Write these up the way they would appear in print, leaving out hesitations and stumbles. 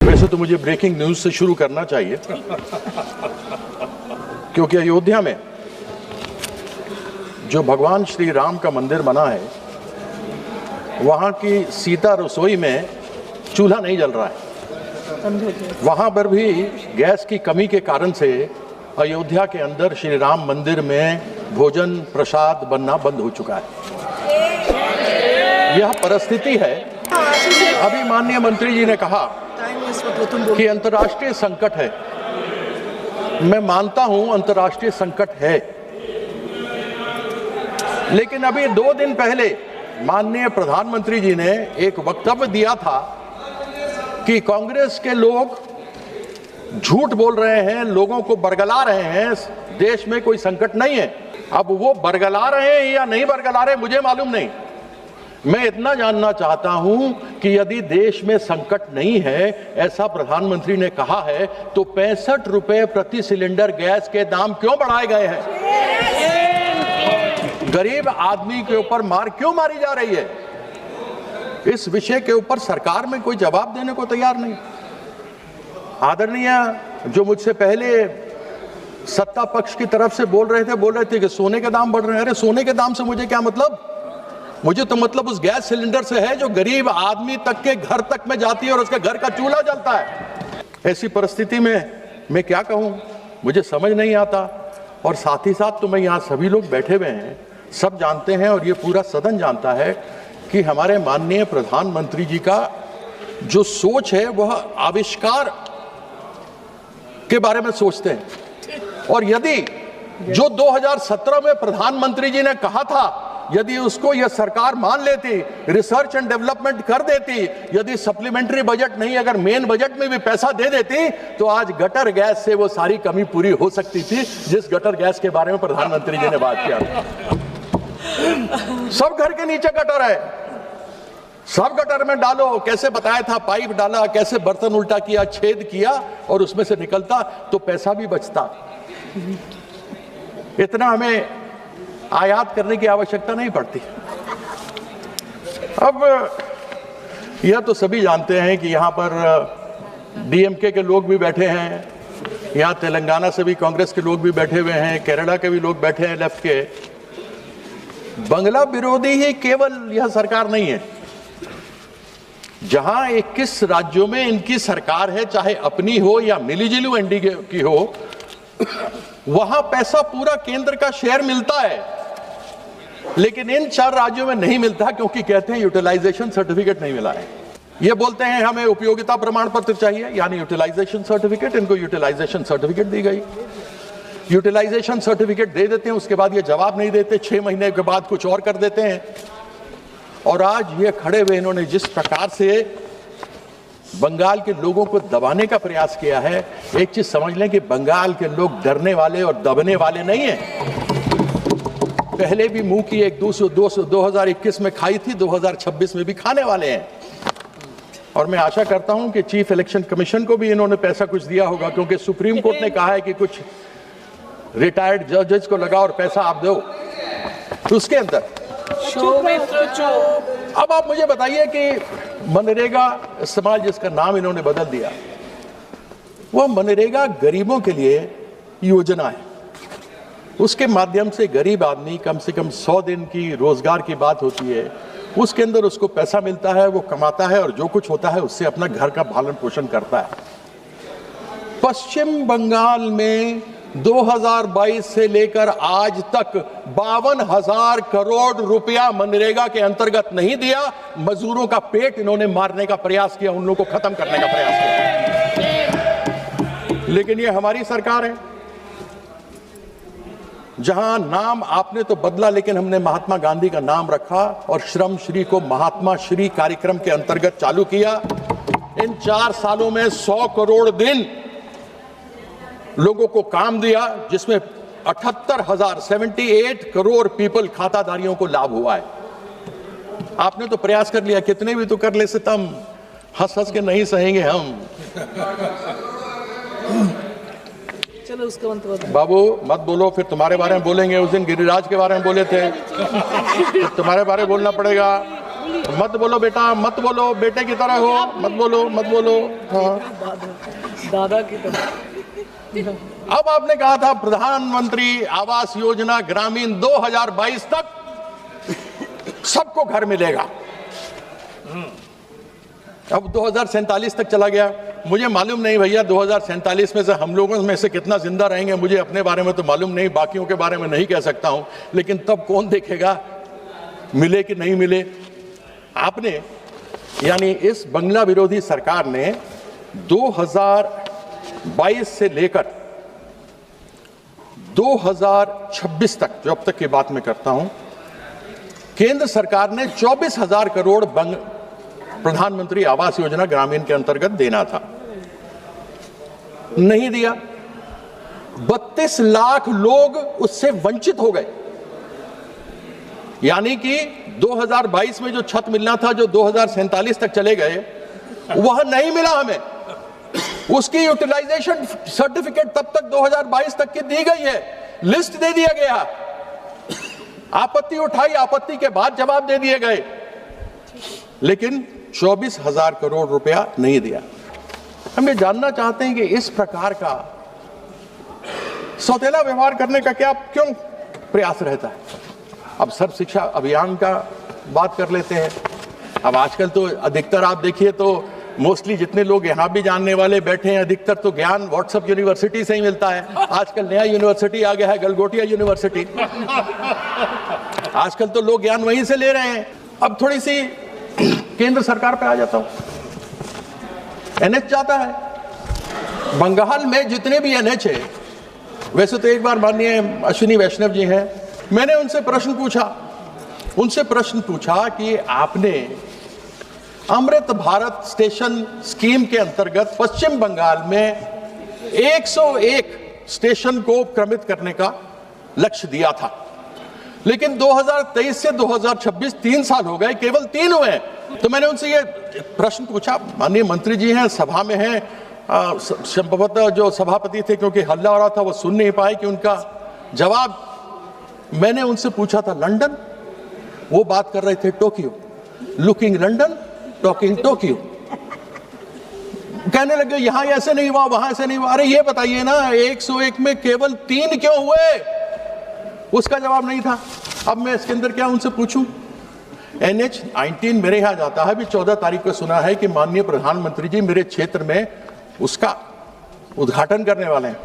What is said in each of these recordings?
वैसे तो मुझे ब्रेकिंग न्यूज से शुरू करना चाहिए क्योंकि अयोध्या में जो भगवान श्री राम का मंदिर बना है वहाँ की सीता रसोई में चूल्हा नहीं जल रहा है। वहाँ पर भी गैस की कमी के कारण से अयोध्या के अंदर श्री राम मंदिर में भोजन प्रसाद बनना बंद हो चुका है। यह परिस्थिति है। अभी माननीय मंत्री जी ने कहा कि अंतर्राष्ट्रीय संकट है। मैं मानता हूं अंतर्राष्ट्रीय संकट है, लेकिन अभी 2 दिन पहले माननीय प्रधानमंत्री जी ने एक वक्तव्य दिया था कि कांग्रेस के लोग झूठ बोल रहे हैं, लोगों को बरगला रहे हैं, देश में कोई संकट नहीं है। अब वो बरगला रहे हैं या नहीं बरगला रहे मुझे मालूम नहीं। मैं इतना जानना चाहता हूं कि यदि देश में संकट नहीं है, ऐसा प्रधानमंत्री ने कहा है, तो 65 रुपए प्रति सिलेंडर गैस के दाम क्यों बढ़ाए गए हैं? गरीब आदमी के ऊपर मार क्यों मारी जा रही है? इस विषय के ऊपर सरकार में कोई जवाब देने को तैयार नहीं। आदरणीय जो मुझसे पहले सत्ता पक्ष की तरफ से बोल रहे थे कि सोने के दाम बढ़ रहे हैं। अरे सोने के दाम से मुझे क्या मतलब? मुझे तो मतलब उस गैस सिलेंडर से है जो गरीब आदमी तक के घर तक में जाती है और उसके घर का चूल्हा जलता है। ऐसी परिस्थिति में मैं क्या कहूं, मुझे समझ नहीं आता। और साथ ही साथ तो मैं यहाँ सभी लोग बैठे हुए हैं, सब जानते हैं और ये पूरा सदन जानता है कि हमारे माननीय प्रधानमंत्री जी का जो सोच है वह आविष्कार के बारे में सोचते हैं। और यदि जो 2017 में प्रधानमंत्री जी ने कहा था, यदि उसको यह सरकार मान लेती, रिसर्च एंड डेवलपमेंट कर देती, यदि सप्लीमेंट्री बजट नहीं अगर मेन बजट में भी पैसा दे देती, तो आज गटर गैस से वो सारी कमी पूरी हो सकती थी जिस गटर गैस के बारे में प्रधानमंत्री जी ने बात किया। सब घर के नीचे गटर है, सब गटर में डालो। कैसे बताया था, पाइप डाला, कैसे बर्तन उल्टा किया, छेद किया और उसमें से निकलता तो पैसा भी बचता। इतना हमें आयात करने की आवश्यकता नहीं पड़ती। अब यह तो सभी जानते हैं कि यहाँ पर डीएमके के लोग भी बैठे हैं, यहाँ तेलंगाना से भी कांग्रेस के लोग भी बैठे हुए हैं, केरला के भी लोग बैठे हैं लेफ्ट के। बंगला विरोधी ही केवल यह सरकार नहीं है। जहां 21 राज्यों में इनकी सरकार है, चाहे अपनी हो या मिलीजुली एनडीए की हो, वहां पैसा पूरा केंद्र का शेयर मिलता है, लेकिन इन 4 राज्यों में नहीं मिलता क्योंकि कहते हैं यूटिलाइजेशन सर्टिफिकेट नहीं मिला है। ये बोलते हैं हमें उपयोगिता प्रमाण पत्र चाहिए, यानी यूटिलाइजेशन सर्टिफिकेट। इनको यूटिलाइजेशन सर्टिफिकेट दी गई, यूटिलाइजेशन सर्टिफिकेट दे देते हैं, उसके बाद ये जवाब नहीं देते, 6 महीने के बाद कुछ और कर देते हैं। और आज ये खड़े हुए इन्होंने जिस प्रकार से बंगाल के लोगों को दबाने का प्रयास किया है, एक चीज समझ लें कि बंगाल के लोग डरने वाले और दबने वाले नहीं हैं। पहले भी मुंह की एक 2021 में खाई थी, 2026 में भी खाने वाले हैं। और मैं आशा करता हूं कि चीफ इलेक्शन कमीशन को भी इन्होंने पैसा कुछ दिया होगा, क्योंकि सुप्रीम कोर्ट ने कहा है कि कुछ रिटायर्ड जजेस को लगाओ और पैसा आप दो। तो उसके अंदर अब आप मुझे बताइए कि मनरेगा इस्तेमाल, जिसका नाम इन्होंने बदल दिया, वह मनरेगा गरीबों के लिए योजना है। उसके माध्यम से गरीब आदमी कम से कम 100 दिन की रोजगार की बात होती है, उसके अंदर उसको पैसा मिलता है, वो कमाता है और जो कुछ होता है उससे अपना घर का पालन पोषण करता है। पश्चिम बंगाल में 2022 से लेकर आज तक 52,000 करोड़ रुपया मनरेगा के अंतर्गत नहीं दिया। मजदूरों का पेट इन्होंने मारने का प्रयास किया, उन लोगों को खत्म करने का प्रयास किया। लेकिन ये हमारी सरकार है, जहां नाम आपने तो बदला, लेकिन हमने महात्मा गांधी का नाम रखा और श्रम श्री को महात्मा श्री कार्यक्रम के अंतर्गत चालू किया। इन 4 सालों में 100 करोड़ दिन लोगों को काम दिया, जिसमें 78 करोड़ पीपल खाताधारियों को लाभ हुआ है। आपने तो प्रयास कर लिया, कितने भी तो कर ले सितम, हंस हंस के नहीं सहेंगे हम। चलो उसका बाबू मत बोलो, फिर तुम्हारे बारे में बोलेंगे। उस दिन गिरिराज के बारे में बोले थे, फिर तुम्हारे बारे में बोलना पड़ेगा। मत बोलो बेटा, मत बोलो, बेटे की तरह हो, मत बोलो, मत बोलो। हाँ, दादा की तरह। अब आपने कहा था प्रधानमंत्री आवास योजना ग्रामीण 2022 तक सबको घर मिलेगा। अब 2047 तक चला गया। मुझे मालूम नहीं भैया 2047 में से हम लोगों में से कितना जिंदा रहेंगे, मुझे अपने बारे में तो मालूम नहीं, बाकियों के बारे में नहीं कह सकता हूं, लेकिन तब कौन देखेगा मिले कि नहीं मिले। आपने यानी इस बंगला विरोधी सरकार ने 2022 से लेकर 2026 तक, जो अब तक की बात मैं करता हूं, केंद्र सरकार ने 24,000 करोड़ प्रधानमंत्री आवास योजना ग्रामीण के अंतर्गत देना था, नहीं दिया। 32 लाख लोग उससे वंचित हो गए। यानी कि 2022 में जो छत मिलना था, जो 2047 तक चले गए, वह नहीं मिला हमें। उसकी यूटिलाइजेशन सर्टिफिकेट तब तक 2022 तक की दी गई है, लिस्ट दे दिया गया, आपत्ति उठाई, आपत्ति के बाद जवाब दे दिए गए, लेकिन 24,000 करोड़ रुपया नहीं दिया। हम ये जानना चाहते हैं कि इस प्रकार का सौतेला व्यवहार करने का क्यों प्रयास रहता है। अब सर्व शिक्षा अभियान का बात कर लेते हैं। अब आजकल तो अधिकतर आप देखिए तो मोस्टली जितने लोग यहां भी जानने वाले बैठे हैं, अधिकतर तो ज्ञान व्हाट्सएप यूनिवर्सिटी से ही मिलता है। आजकल नया यूनिवर्सिटी आ गया है, गलगोटिया यूनिवर्सिटी। आजकल तो लोग ज्ञान वहीं से ले रहे हैं। अब थोड़ी सी केंद्र सरकार पे आ जाता हूं। एनएच जाता है, बंगाल में जितने भी एनएच है, वैसे तो एक बार माननीय अश्विनी वैष्णव जी हैं, मैंने उनसे प्रश्न पूछा कि आपने अमृत भारत स्टेशन स्कीम के अंतर्गत पश्चिम बंगाल में 101 स्टेशन को क्रमित करने का लक्ष्य दिया था, लेकिन 2023 से 2026 3 साल हो गए, केवल 3 हुए हैं। तो मैंने उनसे ये प्रश्न पूछा, माननीय मंत्री जी हैं, सभा में हैं, संभवतः जो सभापति थे क्योंकि हल्ला हो रहा था वो सुन नहीं पाए कि उनका जवाब। मैंने उनसे पूछा था लंदन, वो बात कर रहे थे Tokyo, looking London talking Tokyo. कहने लगे यहां ऐसे नहीं हुआ, वहां ऐसे नहीं हुआ। अरे ये बताइए ना, 101 में केवल 3 क्यों हुए? उसका जवाब नहीं था। अब मैं इसके अंदर क्या उनसे पूछूं? NH-19 मेरे यहां जाता है, अभी 14 तारीख को सुना है कि माननीय प्रधानमंत्री जी मेरे क्षेत्र में उसका उद्घाटन करने वाले हैं।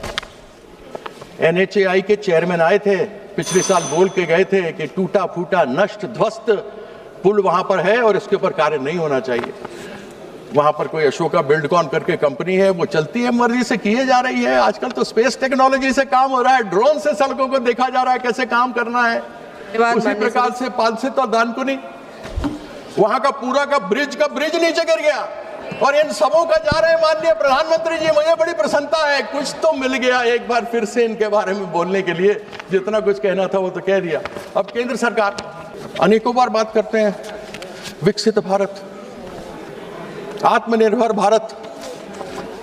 NHAI के चेयरमैन आए थे, पिछले साल बोल के गए थे कि टूटा फूटा नष्ट ध्वस्त पुल वहां पर है और इसके ऊपर कार्य नहीं होना चाहिए। वहां पर कोई अशोका बिल्डकॉन करके कंपनी है, वो चलती है, मर्जी से किए जा रही है। आजकल तो स्पेस टेक्नोलॉजी से काम हो रहा है, ड्रोन से सड़कों को देखा जा रहा है कैसे काम करना है। उसी प्रकार से पालसित और दानकुनी, वहां का पूरा का ब्रिज नीचे गिर गया और इन सबों का जा रहे हैं माननीय प्रधानमंत्री जी। मुझे बड़ी प्रसन्नता है, कुछ तो मिल गया एक बार फिर से इनके बारे में बोलने के लिए। जितना कुछ कहना था वो तो कह दिया। अब केंद्र सरकार अनेकों बार बात करते हैं विकसित भारत, आत्मनिर्भर भारत।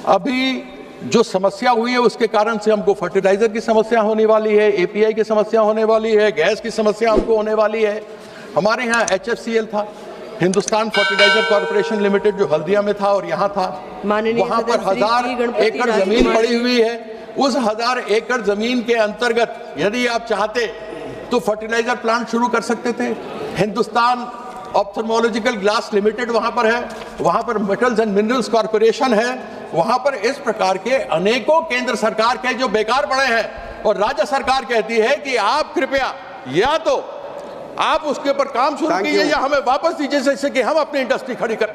अभी जो समस्या हुई है उसके कारण से हमको फर्टिलाइजर की समस्या होने वाली है, API की समस्या होने वाली है, गैस की समस्या हमको होने वाली है। हमारे यहाँ HFCL था, हिंदुस्तान फर्टिलाइजर कॉर्पोरेशन लिमिटेड, जो हल्दिया में था और यहाँ था, वहां पर 1000 एकड़ जमीन पड़ी हुई है। उस 1000 एकड़ जमीन के अंतर्गत यदि आप चाहते तो फर्टिलाइजर प्लांट शुरू कर सकते थे। हिंदुस्तान ऑप्थेल्मोलॉजिकल ग्लास लिमिटेड वहां पर है, वहां पर मेटल्स एंड मिनरल्स कॉर्पोरेशन है, वहां पर इस प्रकार के अनेकों केंद्र सरकार के जो बेकार पड़े हैं। और राज्य सरकार कहती है कि आप कृपया या तो आप उसके ऊपर काम शुरू कीजिए या हमें वापस दीजिए, जैसे कि हम अपनी इंडस्ट्री खड़ी करें।